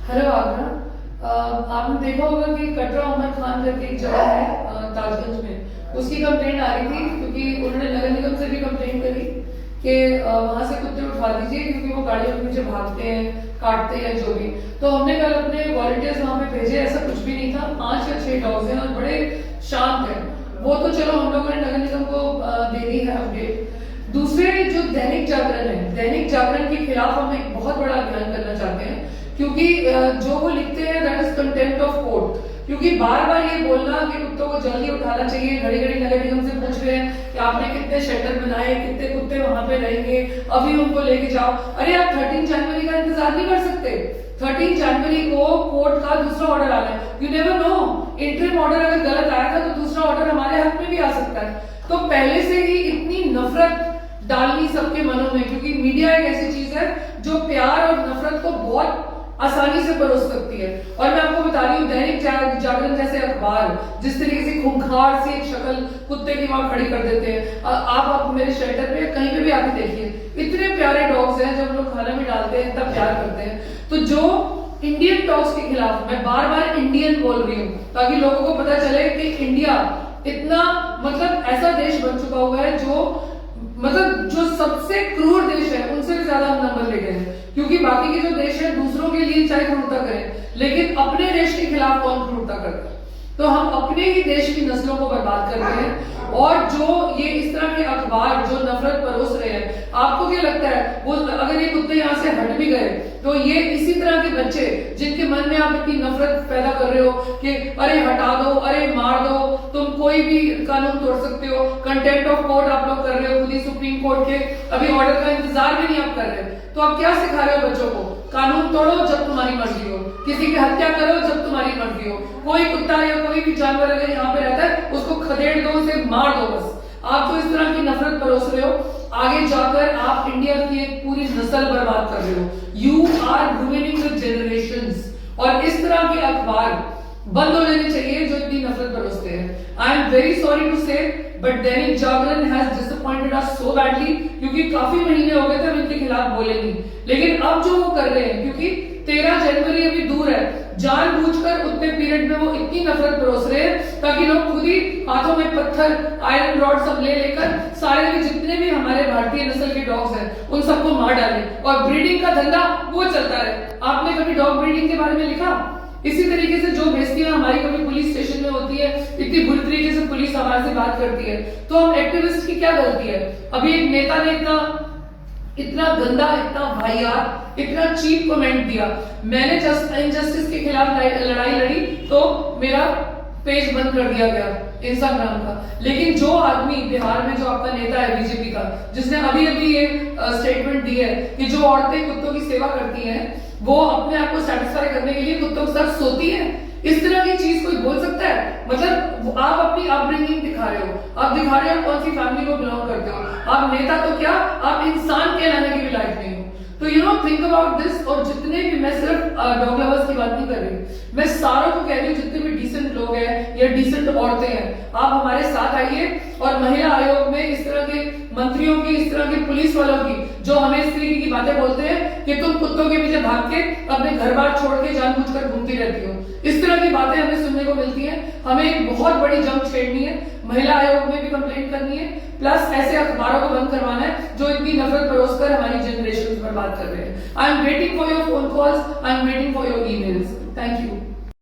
Hello Agra. आपने देखा होगा कि कटरा उमर खान करके एक जगह है ताजगंज में, उसकी कंप्लेंट आ रही थी क्योंकि उन्होंने नगर निगम से भी कंप्लेंट करी कि वहां से कुत्ते उठवा दीजिए क्योंकि वो गाड़ियों के पीछे भागते हैं, काटते हैं, जो भी। तो हमने कल अपने वॉलंटियर्स वहां पे भेजे, ऐसा कुछ भी नहीं था। 5 या 6 डॉग्स हैं और बड़े शांत हैं। वो तो चलो हम लोगों ने नगर निगम को दे दी है अपडेट। दूसरे जो दैनिक जागरण है, दैनिक जागरण के खिलाफ हम एक बहुत बड़ा अभियान करना चाहते हैं क्योंकि जो वो लिखते हैं that is contempt of court. क्योंकि बार बार ये बोलना कि कुत्तों को जल्दी उठाना चाहिए, घड़ी घड़ी नगर निगम से पूछ रहे हैं कि आपने कितने शेल्टर बनाए, कितने कुत्ते वहां पे रहेंगे, अभी उनको लेके जाओ। अरे आप 13 जनवरी का इंतजार नहीं कर सकते? 13 जनवरी को कोर्ट का दूसरा ऑर्डर आ रहा है। You never know, interim order अगर गलत आया था तो दूसरा ऑर्डर हमारे हक में भी आ सकता है। तो पहले से ही इतनी नफरत डालनी सबके मनों में, क्योंकि मीडिया एक ऐसी चीज है जो प्यार और नफरत को बहुत आसानी से परोस सकती है। और मैं आपको बता रही हूँ, दैनिक जागरण जैसे अखबार जिस तरीके से खूंखार सी एक शक्ल कुत्ते की वहां खड़ी कर देते हैं, आप मेरे शेल्टर पे कहीं पे भी आके देखिए, इतने प्यारे डॉग्स हैं। जब लोग खाना में डालते हैं इतना प्यार करते हैं। तो जो इंडियन डॉग्स के खिलाफ, मैं बार बार इंडियन बोल रही हूँ ताकि लोगों को पता चले कि इंडिया इतना मतलब ऐसा देश बन चुका हुआ है जो सबसे क्रूर देश है उनसे भी ज्यादा हम नंबर ले गए हैं। क्योंकि बाकी के जो देश है दूसरों के लिए चाहे क्रूरता करें, लेकिन अपने देश के खिलाफ कौन क्रूरता करता है? तो हम अपने ही देश की नस्लों को बर्बाद कर रहे हैं। और जो ये इस तरह के अखबार जो नफरत परोस रहे हैं, आपको क्या लगता है वो अगर ये कुत्ते यहाँ से हट भी गए तो ये इसी तरह के बच्चे जिनके मन में आप इतनी नफरत पैदा कर रहे हो कि अरे हटा दो, अरे मार दो, तुम कोई भी कानून तोड़ सकते हो, कंटेम्प्ट ऑफ कोर्ट आप लोग कर रहे हो, खुद ही सुप्रीम कोर्ट के अभी ऑर्डर का इंतजार भी नहीं आप कर रहे, तो आप क्या सिखा रहे हो बच्चों को? कानून तोड़ो जब तुम्हारी मर्जी हो, किसी की हत्या करो जब तुम्हारी मर्जी हो। कोई कुत्ता या कोई भी जानवर अगर यहाँ पे रहता है उसको खदेड़ दो, उसे मार दो बस। आप तो इस तरह की नफरत परोस रहे हो, आगे जाकर आप इंडिया की एक पूरी नस्ल बर्बाद कर रहे हो। You are ruining the generations. और इस तरह के अखबार बंद हो जाने चाहिए जो इतनी नफरत बरसते हैं। I am very sorry to say but Dainik Jagran has disappointed us so badly, क्योंकि काफी महीने हो गए थे हम इनके खिलाफ बोले नहीं, लेकिन अब जो वो कर रहे हैं, क्योंकि 13 जनवरी अभी दूर है, जानबूझकर उतने पीरियड में वो इतनी नफरत परोस रहे हैं ताकि लोग खुद ही हाथों में पत्थर, आयरन रॉड सब लेकर सारे जितने भी हमारे भारतीय नस्ल के डॉग्स हैं उन सबको मार डाले और ब्रीडिंग का धंधा वो चलता रहे। आपने कभी डॉग ब्रीडिंग के बारे में लिखा? इसी तरीके से जो बेइज्जतियां हमारी कभी पुलिस स्टेशन में होती है, इतनी बुरी तरीके से पुलिस हमारे से बात करती है, तो हम एक्टिविस्ट की क्या गलती है? अभी एक नेता ने इतना गंदा, इतना वाहियात, इतना चीप कमेंट दिया। मैंने इनजस्टिस के खिलाफ लड़ाई लड़ी तो मेरा पेज बंद कर दिया गया इंस्टाग्राम का। लेकिन जो आदमी बिहार में जो आपका नेता है बीजेपी का, जिसने अभी अभी ये स्टेटमेंट दी है कि जो औरतें कुत्तों की सेवा करती हैं वो अपने आप को सेटिस्फाई करने के लिए कुत्तों के साथ सोती है, इस तरह की चीज कोई बोल सकता है? मतलब आप अपनी अपब्रिंगिंग दिखा रहे हो, आप दिखा रहे हो कौन सी फैमिली को बिलोंग करते हो। आप नेता तो क्या, आप इंसान कहलाने की भी लायक नहीं हो। तो you know think about this. और जितने भी, मैं सिर्फ डॉग लवर्स की बात नहीं कर रही, मैं सारों को कह रही हूँ, जितने भी डिसेंट लोग हैं या डिसेंट औरतें हैं, आप हमारे साथ आइए और महिला आयोग में इस तरह के मंत्रियों की, इस तरह के पुलिस वालों की जो हमें इस तरीके की बातें बोलते हैं कि तुम कुत्तों के पीछे भाग के अपने घर बार छोड़ के जानबूझकर घूमती रहती हो, इस तरह की बातें हमें सुनने को मिलती हैं। हमें एक बहुत बड़ी जंग छेड़नी है, महिला आयोग में भी कंप्लेंट करनी है, प्लस ऐसे अखबारों को बंद करवाना है जो इतनी नफरत परोस कर हमारी जनरेशन पर बात कर रहे हैं। I am waiting for your phone calls, I am waiting for your emails. Thank you.